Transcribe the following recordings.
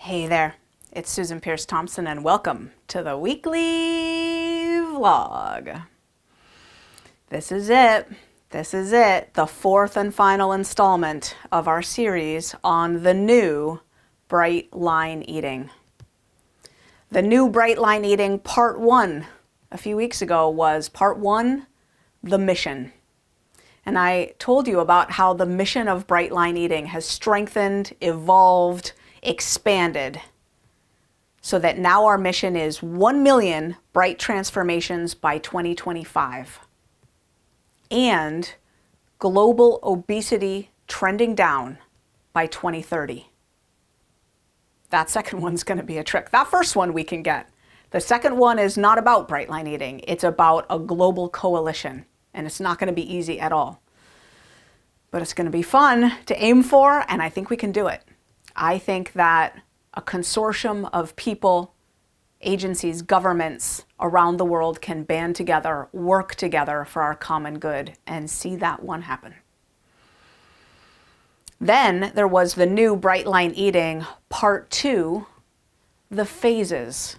Hey there, it's Susan Pierce Thompson and welcome to the weekly vlog. This is it. The fourth and final installment of our series on the new bright line eating. The new bright line eating part one a few weeks ago was part one, the mission. And I told you about how the mission of bright line eating has strengthened, evolved, expanded, so that now our mission is 1 million bright transformations by 2025 and global obesity trending down by 2030. That second one's going to be a trick. That first one we can get. The second one is not about bright line eating. It's about a global coalition, and it's not going to be easy at all. But it's going to be fun to aim for, and I think we can do it. I think that a consortium of people, agencies, governments around the world can band together, work together for our common good, and see that one happen. Then there was the new bright line eating part two, the phases.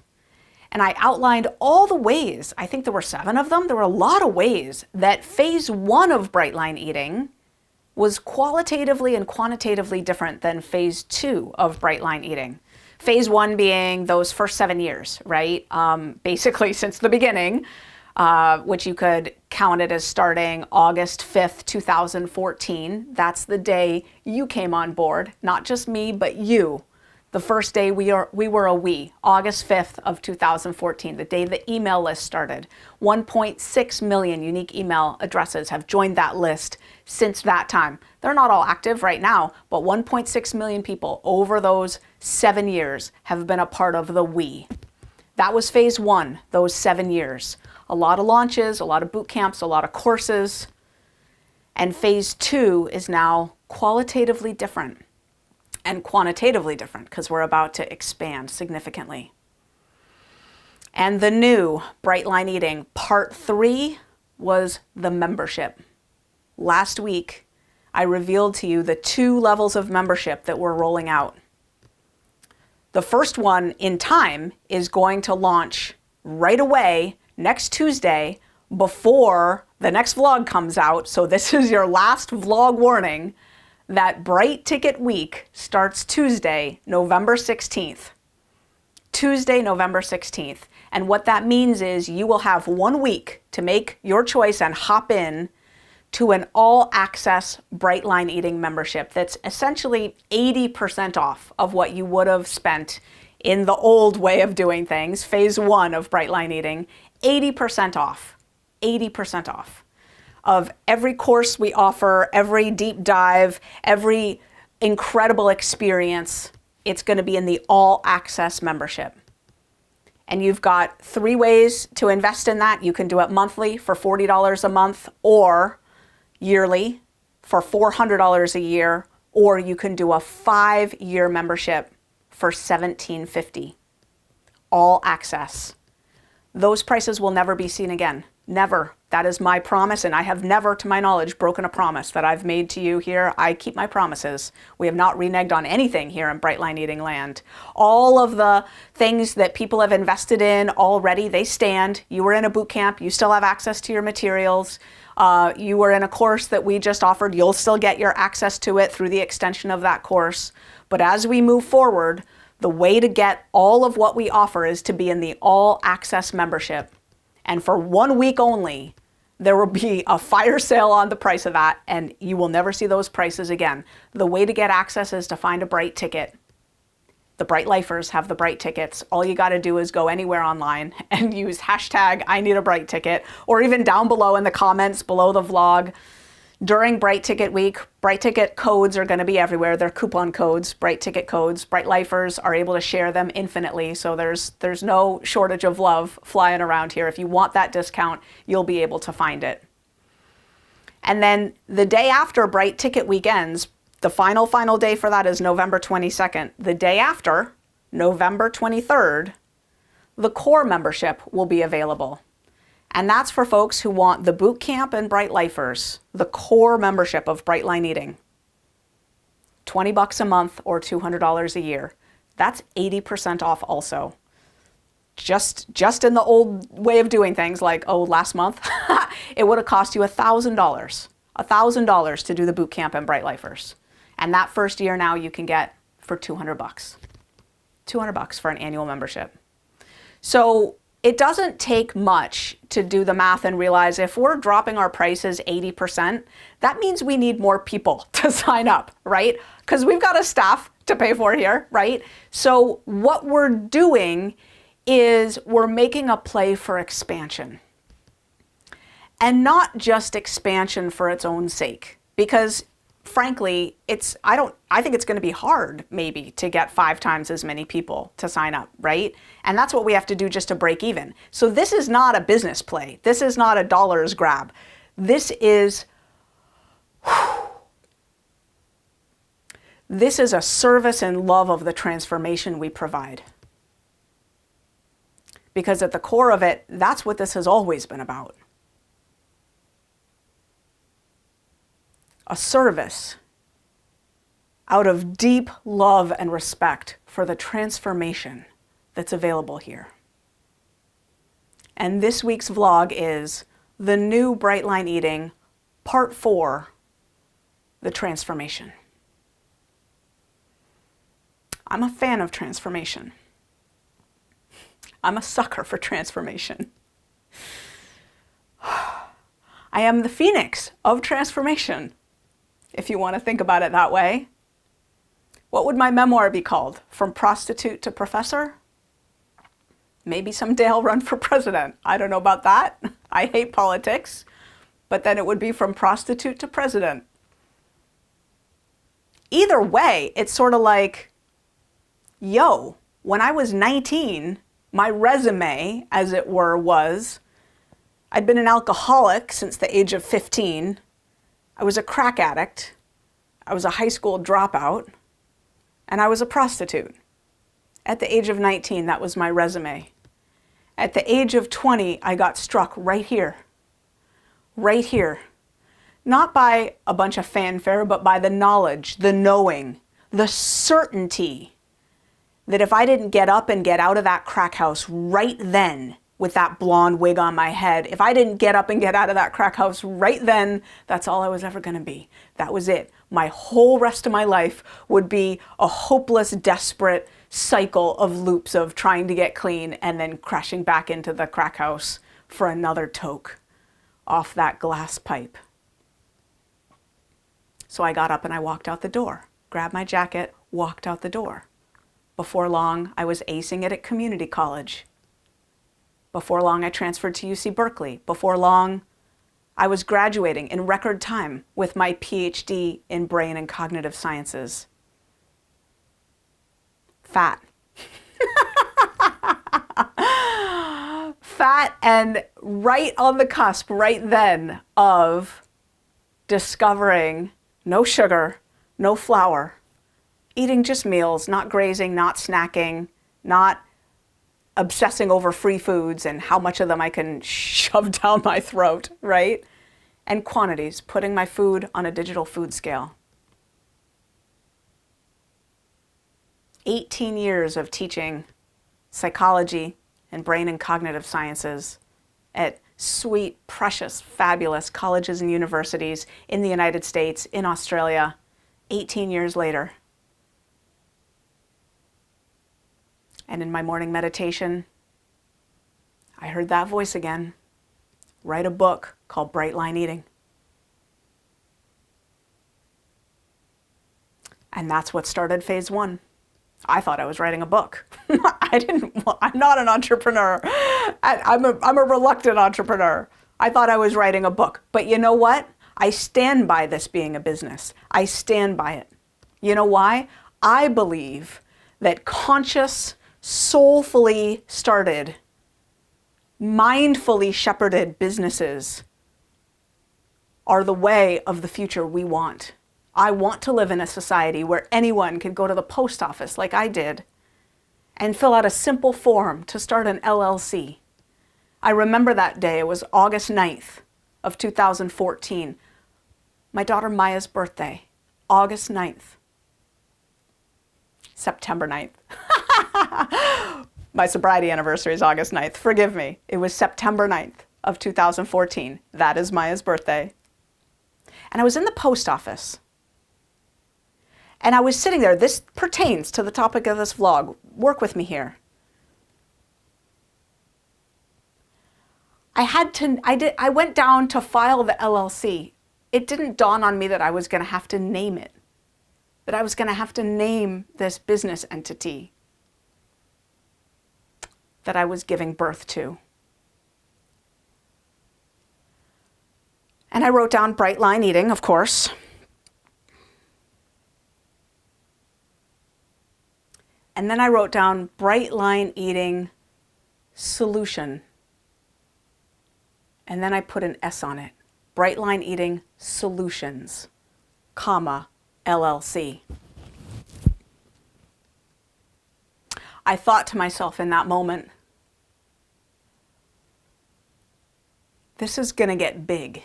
And I outlined all the ways, I think there were 7 of them, there were a lot of ways that phase one of bright line eating was qualitatively and quantitatively different than phase two of bright line eating. Phase one being those first 7 years, right? Basically since the beginning, which you could count it as starting August 5th, 2014. That's the day you came on board, not just me, but you. The first day we were August 5th of 2014, the day the email list started. 1.6 million unique email addresses have joined that list since that time. They're not all active right now, but 1.6 million people over those 7 years have been a part of the we. That was phase one, those 7 years. A lot of launches, a lot of boot camps, a lot of courses. And phase two is now qualitatively different and quantitatively different because we're about to expand significantly. And the new bright line eating part three was the membership. Last week, I revealed to you the 2 levels of membership that we're rolling out. The first one in time is going to launch right away next Tuesday before the next vlog comes out. So this is your last vlog warning. That Bright Ticket Week starts Tuesday, November 16th. Tuesday, November 16th. And what that means is you will have 1 week to make your choice and hop in to an all-access Bright Line Eating membership that's essentially 80% off of what you would have spent in the old way of doing things, phase one of Bright Line Eating, 80% off. 80% off of every course we offer, every deep dive, every incredible experience. It's going to be in the all-access membership. And you've got 3 ways to invest in that. You can do it monthly for $40 a month or yearly for $400 a year, or you can do a 5-year membership for $17.50. All access. Those prices will never be seen again. Never. That is my promise, and I have never, to my knowledge, broken a promise that I've made to you here. I keep my promises. We have not reneged on anything here in Bright Line Eating land. All of the things that people have invested in already, they stand. You were in a boot camp. You still have access to your materials. You were in a course that we just offered. You'll still get your access to it through the extension of that course. But as we move forward, the way to get all of what we offer is to be in the all-access membership. And for 1 week only, there will be a fire sale on the price of that, and you will never see those prices again. The way to get access is to find a Bright ticket. The Bright Lifers have the Bright tickets. All you got to do is go anywhere online and use hashtag I need a Bright ticket, or even down below in the comments below the vlog. During Bright Ticket Week, Bright Ticket codes are going to be everywhere. They're coupon codes, Bright Ticket codes. Bright Lifers are able to share them infinitely, so there's no shortage of love flying around here. If you want that discount, you'll be able to find it. And then the day after Bright Ticket Week ends, the final day for that is November 22nd. The day after, November 23rd, the core membership will be available. And that's for folks who want the boot camp and Bright Lifers, the core membership of Bright Line Eating. $20 a month or $200 a year. That's 80% off also. Just in the old way of doing things, like, oh, last month, it would have cost you $1,000 to do the boot camp in Bright Lifers. And that first year now you can get for $200. $200 for an annual membership. So it doesn't take much to do the math and realize if we're dropping our prices 80%, that means we need more people to sign up, right? Because we've got a staff to pay for here, right? So what we're doing is we're making a play for expansion. And not just expansion for its own sake, because frankly, I think it's going to be hard maybe to get 5 times as many people to sign up, right? And that's what we have to do just to break even. So this is not a business play. This is not a dollars grab. This is a service and love of the transformation we provide. Because at the core of it, that's what this has always been about. A service out of deep love and respect for the transformation that's available here. And this week's vlog is the new Bright Line Eating, Part 4, the transformation. I'm a fan of transformation. I'm a sucker for transformation. I am the phoenix of transformation, if you want to think about it that way. What would my memoir be called? From Prostitute to Professor? Maybe someday I'll run for president. I don't know about that. I hate politics. But then it would be From Prostitute to President. Either way, it's sort of like, yo, when I was 19, my resume, as it were, was I'd been an alcoholic since the age of 15. I was a crack addict. I was a high school dropout. And I was a prostitute. At the age of 19, that was my resume. At the age of 20, I got struck right here. Right here. Not by a bunch of fanfare, but by the knowledge, the knowing, the certainty that if I didn't get up and get out of that crack house right then, with that blonde wig on my head, if I didn't get up and get out of that crack house right then, that's all I was ever going to be. That was it. My whole rest of my life would be a hopeless, desperate cycle of loops of trying to get clean and then crashing back into the crack house for another toke off that glass pipe. So I got up and I walked out the door, grabbed my jacket, walked out the door. Before long, I was acing it at community college. Before long, I transferred to UC Berkeley. Before long, I was graduating in record time with my PhD in brain and cognitive sciences. Fat. Fat and right on the cusp, right then, of discovering no sugar, no flour, eating just meals, not grazing, not snacking, not obsessing over free foods and how much of them I can shove down my throat, right? And quantities, putting my food on a digital food scale. 18 years of teaching psychology and brain and cognitive sciences at sweet, precious, fabulous colleges and universities in the United States, in Australia, 18 years later. And in my morning meditation, I heard that voice again. Write a book called Bright Line Eating. And that's what started phase 1. I thought I was writing a book. I'm not an entrepreneur. I'm a reluctant entrepreneur. I thought I was writing a book. But you know what? I stand by this being a business. I stand by it. You know why? I believe that conscious, soulfully started, mindfully shepherded businesses are the way of the future we want. I want to live in a society where anyone can go to the post office like I did and fill out a simple form to start an LLC. I remember that day. It was August 9th of 2014. My daughter Maya's birthday, August 9th. September 9th. My sobriety anniversary is August 9th. Forgive me. It was September 9th of 2014. That is Maya's birthday. And I was in the post office. And I was sitting there. This pertains to the topic of this vlog. Work with me here. I went down to file the LLC. It didn't dawn on me that I was going to have to name it. That I was going to have to name this business entity that I was giving birth to. And I wrote down Bright Line Eating, of course. And then I wrote down Bright Line Eating Solution. And then I put an S on it. Bright Line Eating Solutions, comma, LLC. I thought to myself in that moment, this is going to get big.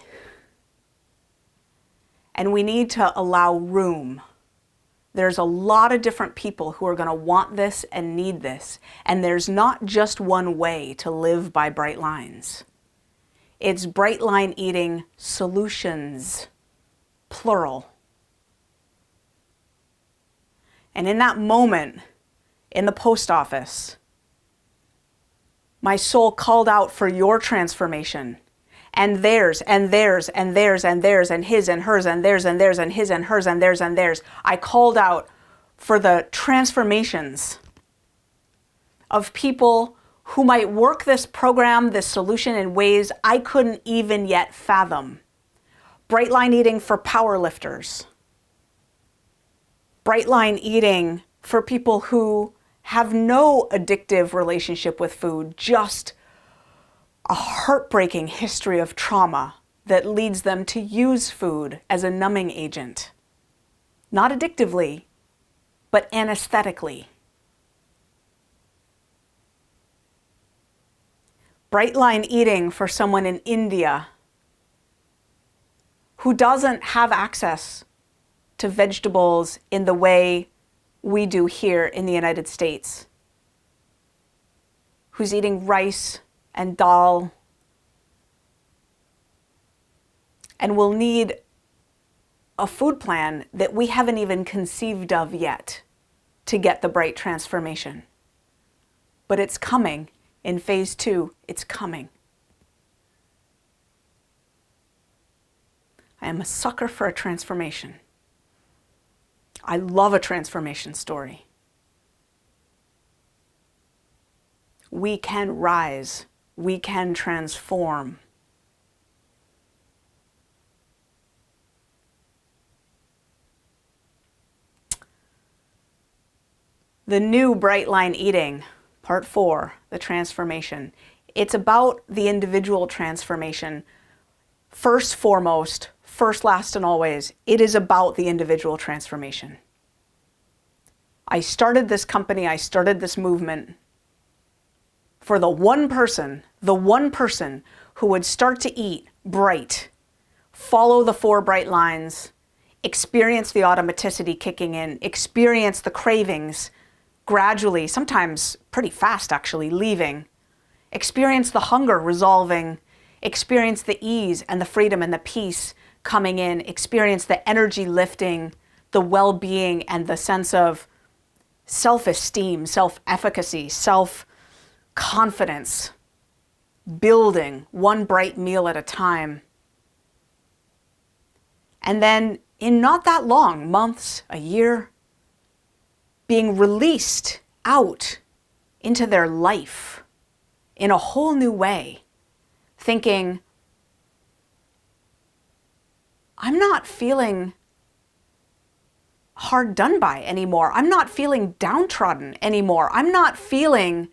And we need to allow room. There's a lot of different people who are going to want this and need this. And there's not just one way to live by bright lines. It's Bright Line Eating Solutions, plural. And in that moment, in the post office, my soul called out for your transformation. And theirs, and theirs, and theirs, and theirs, and his, and hers, and theirs, and theirs, and his, and hers, and theirs, and theirs. I called out for the transformations of people who might work this program, this solution in ways I couldn't even yet fathom. Bright Line Eating for power lifters. Bright Line Eating for people who have no addictive relationship with food, just a heartbreaking history of trauma that leads them to use food as a numbing agent. Not addictively, but anesthetically. Bright Line Eating for someone in India who doesn't have access to vegetables in the way we do here in the United States, who's eating rice and dal, and will need a food plan that we haven't even conceived of yet to get the bright transformation. But it's coming. In phase 2, it's coming. I am a sucker for a transformation. I love a transformation story. We can rise. We can transform. The new Bright Line Eating, Part 4, the transformation. It's about the individual transformation. First, foremost, first, last, and always, it is about the individual transformation. I started this company, I started this movement for the one person who would start to eat bright, follow the 4 bright lines, experience the automaticity kicking in, experience the cravings gradually, sometimes pretty fast actually, leaving, experience the hunger resolving, experience the ease and the freedom and the peace coming in, experience the energy lifting, the well-being and the sense of self-esteem, self-efficacy, self-confidence, building one bright meal at a time. And then in not that long, months, a year, being released out into their life in a whole new way, thinking, I'm not feeling hard done by anymore. I'm not feeling downtrodden anymore. I'm not feeling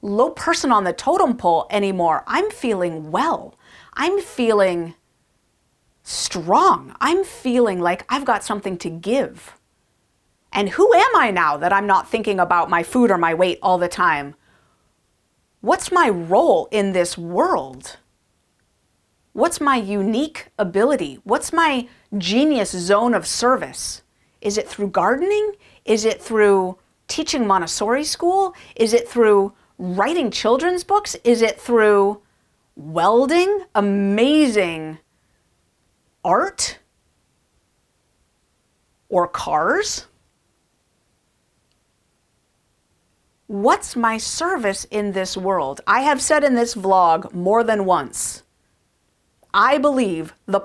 low person on the totem pole anymore. I'm feeling well. I'm feeling strong. I'm feeling like I've got something to give. And who am I now that I'm not thinking about my food or my weight all the time? What's my role in this world? What's my unique ability? What's my genius zone of service? Is it through gardening? Is it through teaching Montessori school? Is it through writing children's books? Is it through welding amazing art or cars? What's my service in this world? I have said in this vlog more than once, I believe the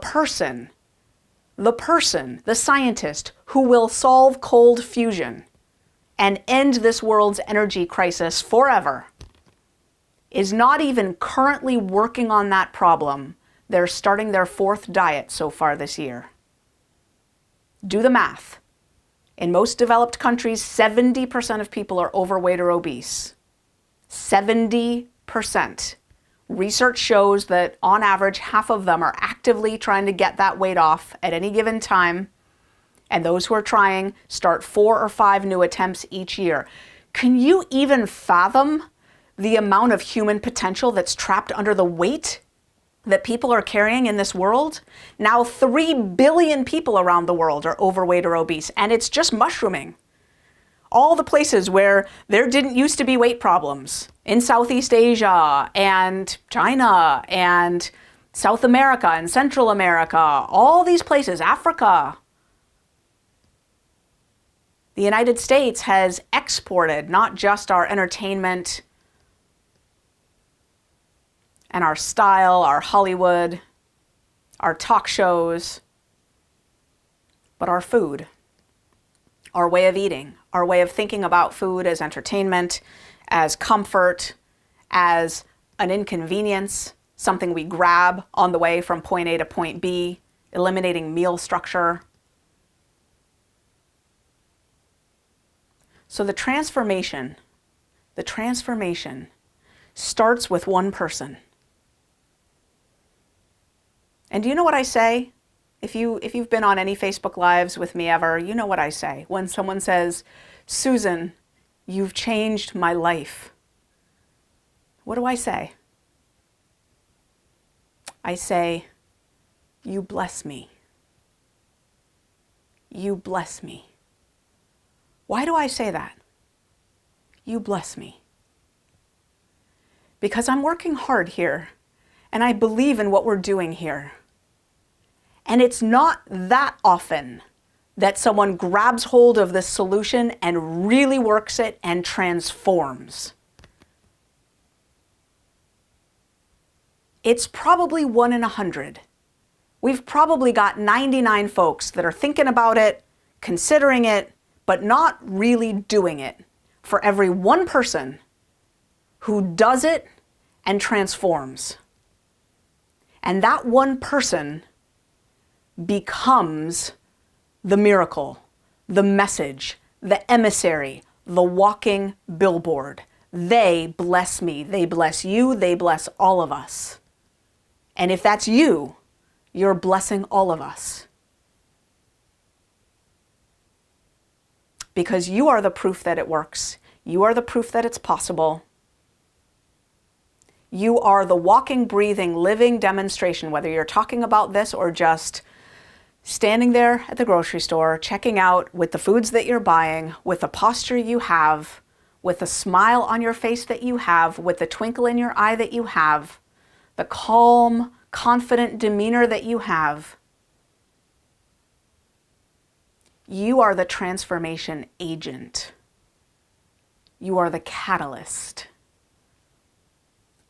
scientist who will solve cold fusion and end this world's energy crisis forever is not even currently working on that problem. They're starting their 4th diet so far this year. Do the math. In most developed countries, 70% of people are overweight or obese. 70%. Research shows that on average, half of them are actively trying to get that weight off at any given time. And those who are trying start 4 or 5 new attempts each year. Can you even fathom the amount of human potential that's trapped under the weight that people are carrying in this world? Now 3 billion people around the world are overweight or obese, and it's just mushrooming. All the places where there didn't used to be weight problems, in Southeast Asia and China and South America and Central America, all these places, Africa. The United States has exported not just our entertainment and our style, our Hollywood, our talk shows, but our food, our way of eating, our way of thinking about food as entertainment, as comfort, as an inconvenience, something we grab on the way from point A to point B, eliminating meal structure. So the transformation starts with one person. And do you know what I say? If you've been on any Facebook Lives with me ever, you know what I say. When someone says, Susan, you've changed my life. What do I say? I say, you bless me. You bless me. Why do I say that? You bless me. Because I'm working hard here, and I believe in what we're doing here. And it's not that often that someone grabs hold of this solution and really works it and transforms. It's probably 1 in 100. We've probably got 99 folks that are thinking about it, considering it, but not really doing it, for every one person who does it and transforms. And that one person becomes the miracle, the message, the emissary, the walking billboard. They bless me, they bless you, they bless all of us. And if that's you, you're blessing all of us. Because you are the proof that it works. You are the proof that it's possible. You are the walking, breathing, living demonstration, whether you're talking about this or just standing there at the grocery store, checking out with the foods that you're buying, with the posture you have, with the smile on your face that you have, with the twinkle in your eye that you have, the calm, confident demeanor that you have. You are the transformation agent. You are the catalyst.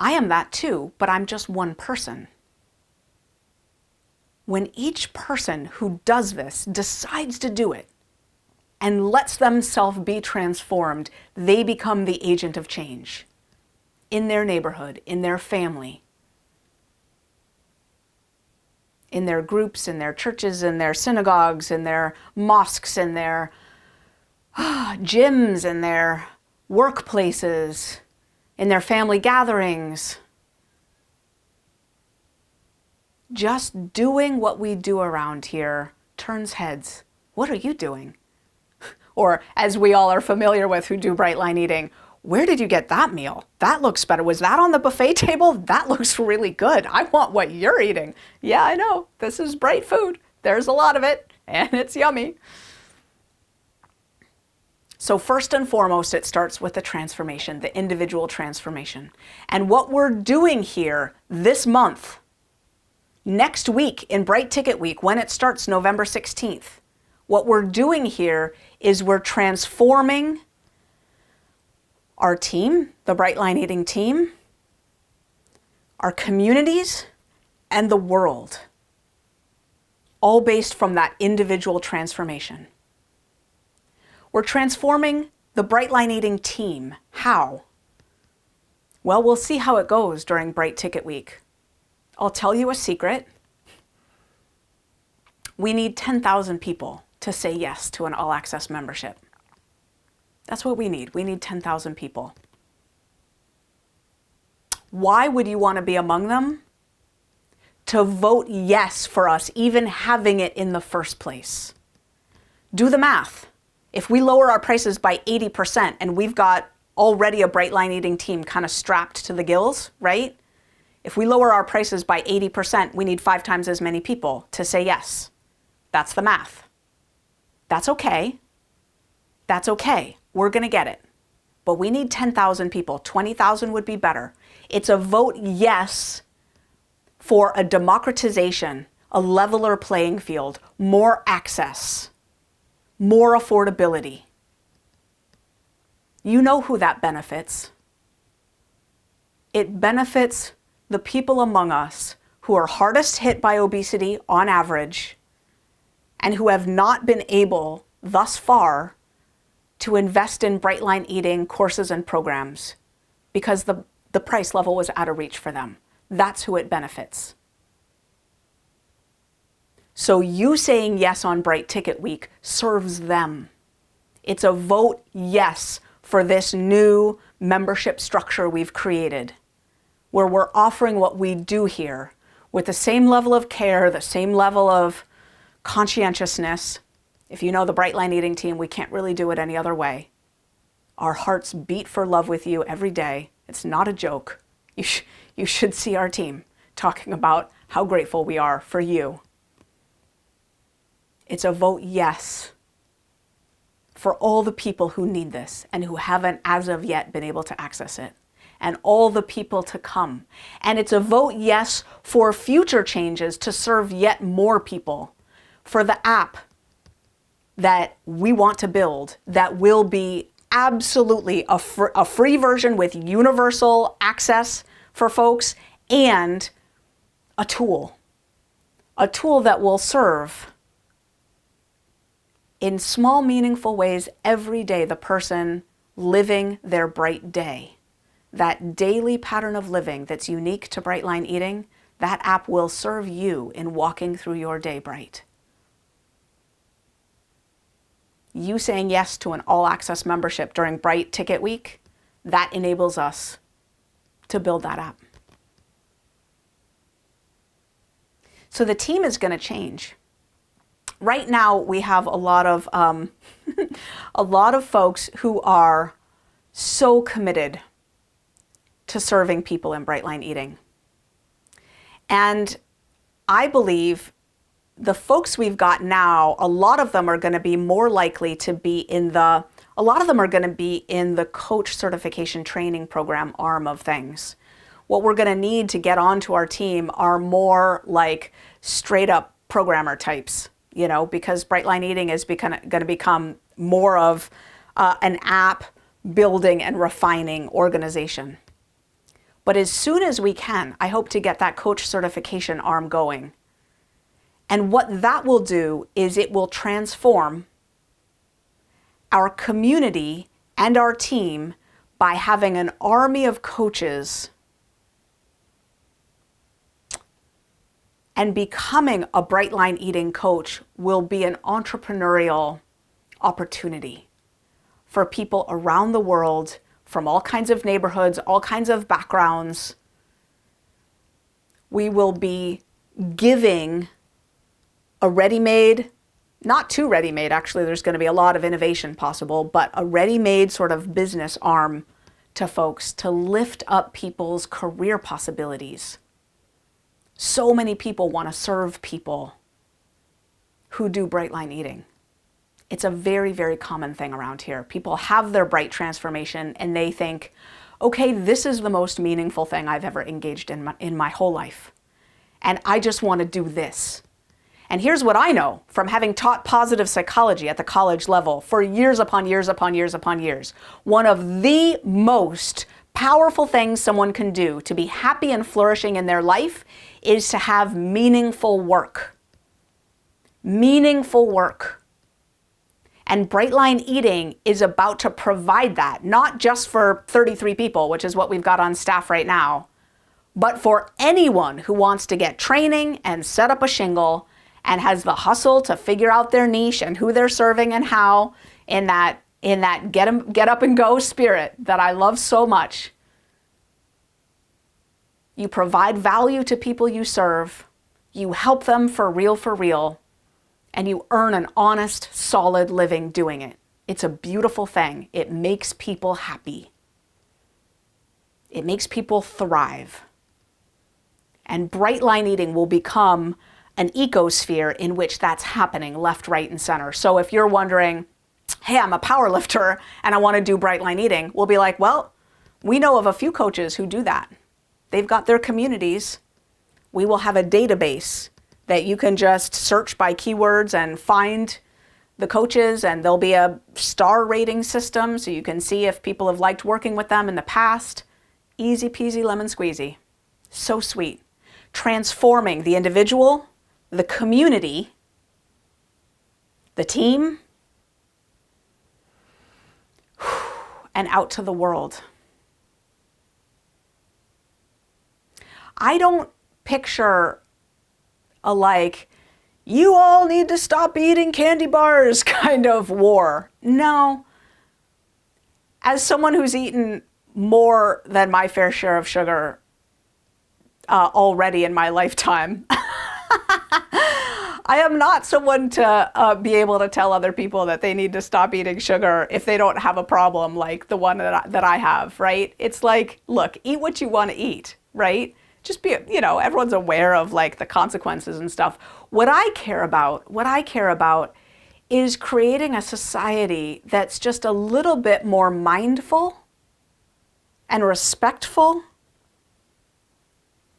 I am that too, but I'm just one person. When each person who does this decides to do it and lets themselves be transformed, they become the agent of change in their neighborhood, in their family, in their groups, in their churches, in their synagogues, in their mosques, in their gyms, in their workplaces, in their family gatherings. Just doing what we do around here turns heads. What are you doing? Or, as we all are familiar with who do bright line eating, where did you get that meal? That looks better. Was that on the buffet table? That looks really good. I want what you're eating. Yeah, I know. This is bright food. There's a lot of it, and it's yummy. So first and foremost, it starts with the transformation, the individual transformation. And what we're doing here this month, next week in Bright Ticket Week, when it starts November 16th, what we're doing here is we're transforming our team, the Bright Line Eating team, our communities, and the world, all based from that individual transformation. We're transforming the Bright Line Eating team. How? Well, we'll see how it goes during Bright Ticket Week. I'll tell you a secret. We need 10,000 people to say yes to an all-access membership. That's what we need. We need 10,000 people. Why would you want to be among them? To vote yes for us, even having it in the first place. Do the math. If we lower our prices by 80% and we've got already a Bright Line Eating team kind of strapped to the gills, right? If we lower our prices by 80%, we need 5 times as many people to say yes. That's the math. That's okay. That's okay. We're going to get it. But we need 10,000 people. 20,000 would be better. It's a vote yes for a democratization, a leveler playing field, more access, more affordability. You know who that benefits. It benefits the people among us who are hardest hit by obesity on average and who have not been able thus far to invest in Bright Line Eating courses and programs because the price level was out of reach for them. That's who it benefits. So you saying yes on Bright Ticket Week serves them. It's a vote yes for this new membership structure we've created, where we're offering what we do here with the same level of care, the same level of conscientiousness. If you know the Bright Line Eating team, we can't really do it any other way. Our hearts beat for love with you every day. It's not a joke. You should see our team talking about how grateful we are for you. It's a vote yes for all the people who need this and who haven't as of yet been able to access it, and all the people to come. And it's a vote yes for future changes to serve yet more people, for the app that we want to build that will be absolutely a free version with universal access for folks, and a tool that will serve in small, meaningful ways every day the person living their bright day. That daily pattern of living that's unique to Bright Line Eating, that app will serve you in walking through your day bright. You saying yes to an all-access membership during Bright Ticket Week, that enables us to build that app. So the team is going to change. Right now, we have a lot of folks who are so committed to serving people in Bright Line Eating. And I believe the folks we've got now, a lot of them are going to be more likely to be in the coach certification training program arm of things. What we're going to need to get onto our team are more like straight up programmer types, because Bright Line Eating is going to become more of an app building and refining organization. But as soon as we can, I hope to get that coach certification arm going. And what that will do is it will transform our community and our team by having an army of coaches and becoming a Bright Line Eating coach will be an entrepreneurial opportunity for people around the world from all kinds of neighborhoods, all kinds of backgrounds. We will be giving a ready-made, not too ready-made, actually, there's going to be a lot of innovation possible, but a ready-made sort of business arm to folks to lift up people's career possibilities. So many people want to serve people who do Bright Line Eating. It's a very, very common thing around here. People have their bright transformation and they think, okay, this is the most meaningful thing I've ever engaged in my whole life. And I just want to do this. And here's what I know from having taught positive psychology at the college level for years upon years upon years upon years. One of the most powerful things someone can do to be happy and flourishing in their life is to have meaningful work. Meaningful work. And Bright Line Eating is about to provide that, not just for 33 people, which is what we've got on staff right now, but for anyone who wants to get training and set up a shingle and has the hustle to figure out their niche and who they're serving and how in that get up and go spirit that I love so much. You provide value to people you serve, you help them for real, and you earn an honest, solid living doing it. It's a beautiful thing. It makes people happy. It makes people thrive. And Bright Line Eating will become an ecosphere in which that's happening left, right, and center. So if you're wondering, hey, I'm a power lifter and I want to do Bright Line Eating, we'll be like, well, we know of a few coaches who do that. They've got their communities. We will have a database that you can just search by keywords and find the coaches, and there'll be a star rating system so you can see if people have liked working with them in the past. Easy peasy lemon squeezy. So sweet. Transforming the individual, the community, the team, and out to the world. I don't picture a like, you all need to stop eating candy bars kind of war. No. As someone who's eaten more than my fair share of sugar already in my lifetime, I am not someone to be able to tell other people that they need to stop eating sugar if they don't have a problem like the one that I have, right? It's like, look, eat what you want to eat, right? Just be, everyone's aware of like the consequences and stuff. What I care about is creating a society that's just a little bit more mindful and respectful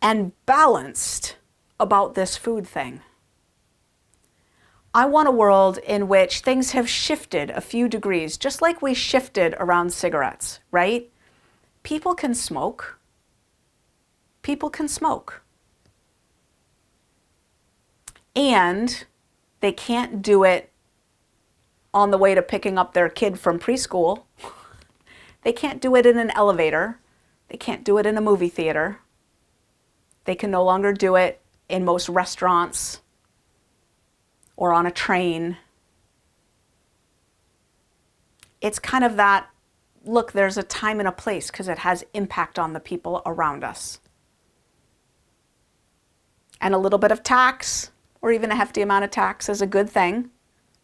and balanced about this food thing. I want a world in which things have shifted a few degrees, just like we shifted around cigarettes, right? People can smoke. People can smoke. And they can't do it on the way to picking up their kid from preschool. They can't do it in an elevator. They can't do it in a movie theater. They can no longer do it in most restaurants or on a train. It's kind of that, look, there's a time and a place because it has impact on the people around us. And a little bit of tax, or even a hefty amount of tax, is a good thing,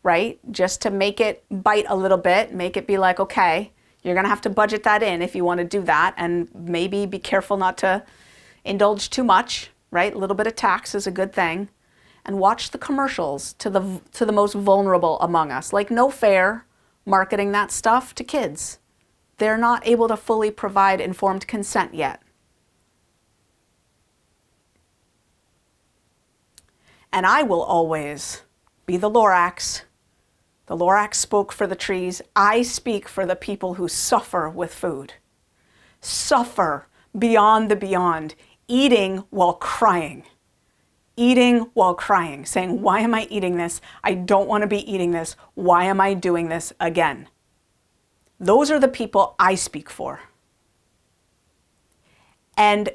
right? Just to make it bite a little bit, make it be like, okay, you're going to have to budget that in if you want to do that, and maybe be careful not to indulge too much, right? A little bit of tax is a good thing. And watch the commercials to the most vulnerable among us. Like No Fair marketing that stuff to kids. They're not able to fully provide informed consent yet. And I will always be the Lorax. The Lorax spoke for the trees. I speak for the people who suffer with food. Suffer beyond the beyond. Eating while crying. Eating while crying. Saying, why am I eating this? I don't want to be eating this. Why am I doing this again? Those are the people I speak for. And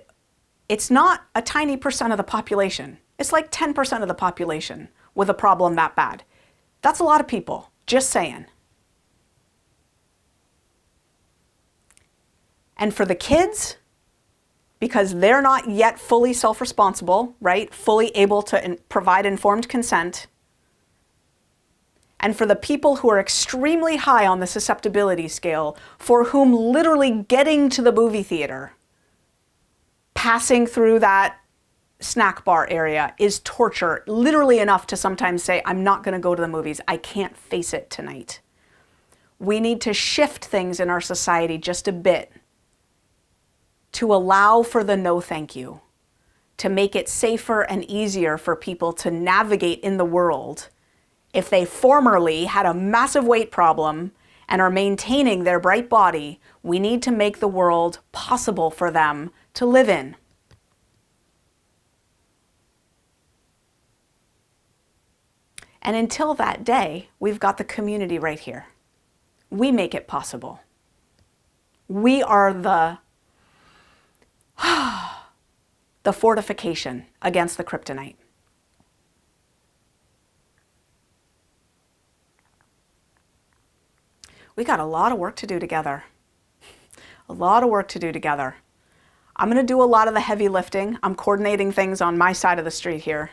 it's not a tiny percent of the population. It's like 10% of the population with a problem that bad. That's a lot of people, just saying. And for the kids, because they're not yet fully self-responsible, right? Fully able to provide informed consent. And for the people who are extremely high on the susceptibility scale, for whom literally getting to the movie theater, passing through that snack bar area is torture, literally enough to sometimes say, I'm not going to go to the movies. I can't face it tonight. We need to shift things in our society just a bit to allow for the no thank you, to make it safer and easier for people to navigate in the world. If they formerly had a massive weight problem and are maintaining their bright body, we need to make the world possible for them to live in. And until that day, we've got the community right here. We make it possible. We are the fortification against the kryptonite. We got a lot of work to do together. A lot of work to do together. I'm going to do a lot of the heavy lifting. I'm coordinating things on my side of the street here.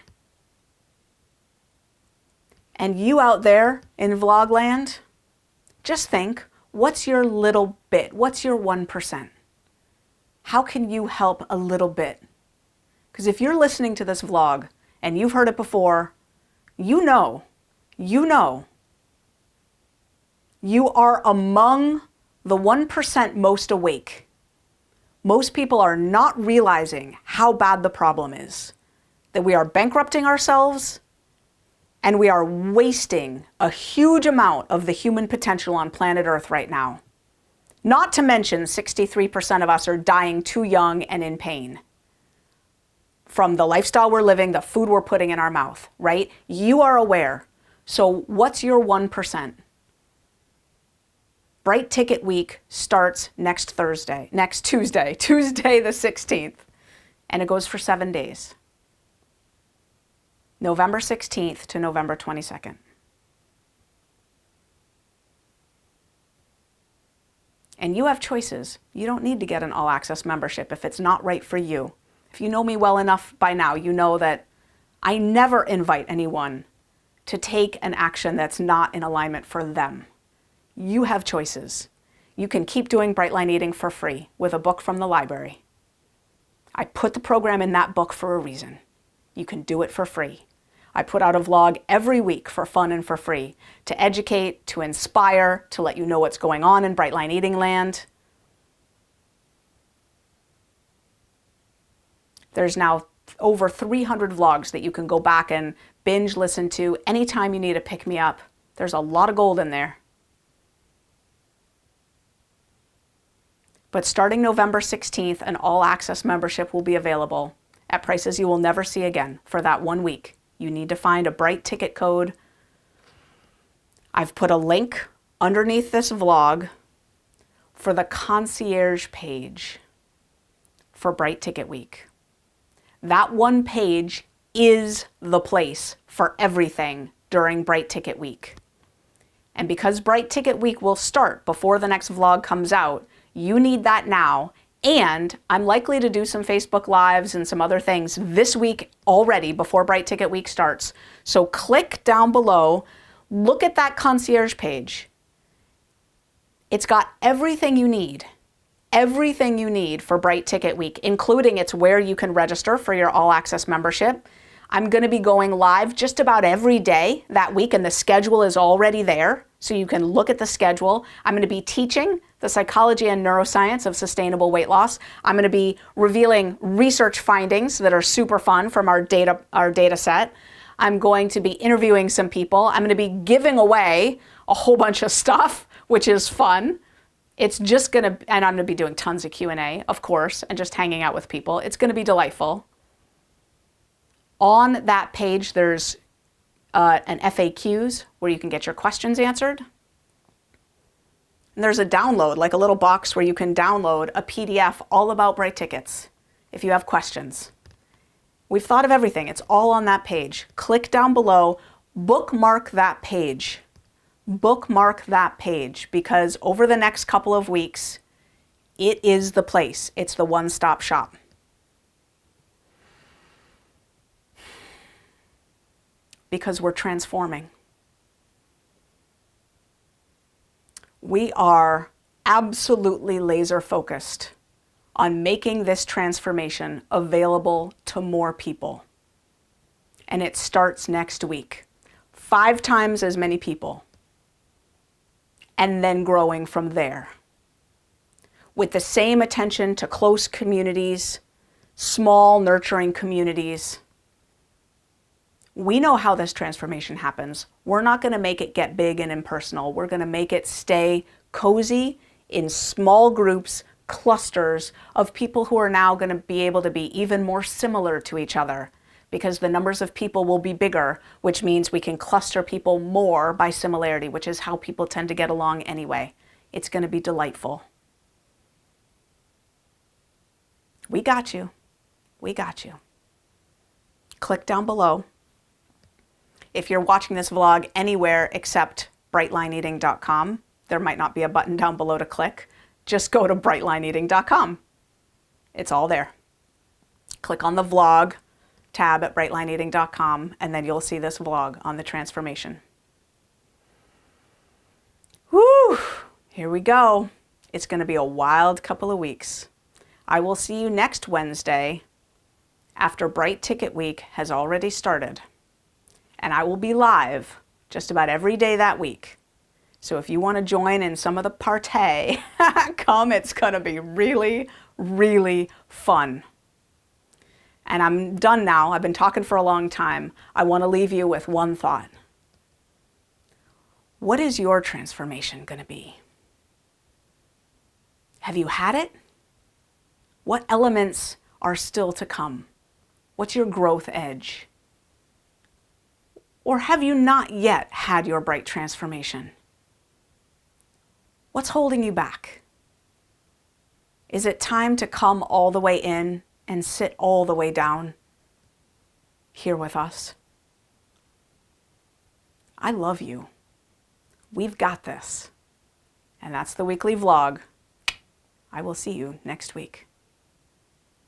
And you out there in Vlogland, just think, what's your little bit? What's your 1%? How can you help a little bit? Because if you're listening to this vlog and you've heard it before, you know, you are among the 1% most awake. Most people are not realizing how bad the problem is, that we are bankrupting ourselves and we are wasting a huge amount of the human potential on planet Earth right now. Not to mention 63% of us are dying too young and in pain from the lifestyle we're living, the food we're putting in our mouth, right? You are aware. So what's your 1%? Bright Ticket Week starts next Tuesday the 16th, and it goes for 7 days. November 16th to November 22nd. And you have choices. You don't need to get an all-access membership if it's not right for you. If you know me well enough by now, you know that I never invite anyone to take an action that's not in alignment for them. You have choices. You can keep doing Bright Line Eating for free with a book from the library. I put the program in that book for a reason. You can do it for free. I put out a vlog every week for fun and for free, to educate, to inspire, to let you know what's going on in Bright Line Eating land. There's now over 300 vlogs that you can go back and binge listen to anytime you need a pick-me-up. There's a lot of gold in there. But starting November 16th, an all-access membership will be available at prices you will never see again for that 1 week. You need to find a Bright Ticket code. I've put a link underneath this vlog for the concierge page for Bright Ticket Week. That one page is the place for everything during Bright Ticket Week. And because Bright Ticket Week will start before the next vlog comes out, you need that now. And I'm likely to do some Facebook Lives and some other things this week already before Bright Ticket Week starts. So click down below, look at that concierge page. It's got everything you need for Bright Ticket Week, including it's where you can register for your all access membership. I'm going to be going live just about every day that week, and the schedule is already there, so you can look at the schedule. I'm going to be teaching the psychology and neuroscience of sustainable weight loss. I'm going to be revealing research findings that are super fun from our data set. I'm going to be interviewing some people. I'm going to be giving away a whole bunch of stuff, which is fun. It's just going to, and I'm going to be doing tons of Q&A, of course, and just hanging out with people. It's going to be delightful. On that page, there's an FAQs where you can get your questions answered. And there's a download, like a little box where you can download a PDF all about Bright Tickets if you have questions. We've thought of everything. It's all on that page. Click down below, bookmark that page. Bookmark that page, because over the next couple of weeks, it is the place. It's the one-stop shop. Because we're transforming. We are absolutely laser focused on making this transformation available to more people. And it starts next week. 5 times as many people. And then growing from there. With the same attention to close communities, small, nurturing communities. We know how this transformation happens. We're not going to make it get big and impersonal. We're going to make it stay cozy in small groups, clusters of people who are now going to be able to be even more similar to each other, because the numbers of people will be bigger, which means we can cluster people more by similarity, which is how people tend to get along anyway. It's going to be delightful. We got you. We got you. Click down below. If you're watching this vlog anywhere except brightlineeating.com, there might not be a button down below to click. Just go to brightlineeating.com. It's all there. Click on the vlog tab at brightlineeating.com, and then you'll see this vlog on the transformation. Whew, here we go. It's going to be a wild couple of weeks. I will see you next Wednesday after Bright Ticket Week has already started. And I will be live just about every day that week. So if you want to join in some of the partay, come. It's going to be really, really fun. And I'm done now. I've been talking for a long time. I want to leave you with one thought. What is your transformation going to be? Have you had it? What elements are still to come? What's your growth edge? Or have you not yet had your bright transformation? What's holding you back? Is it time to come all the way in and sit all the way down here with us? I love you. We've got this. And that's the weekly vlog. I will see you next week.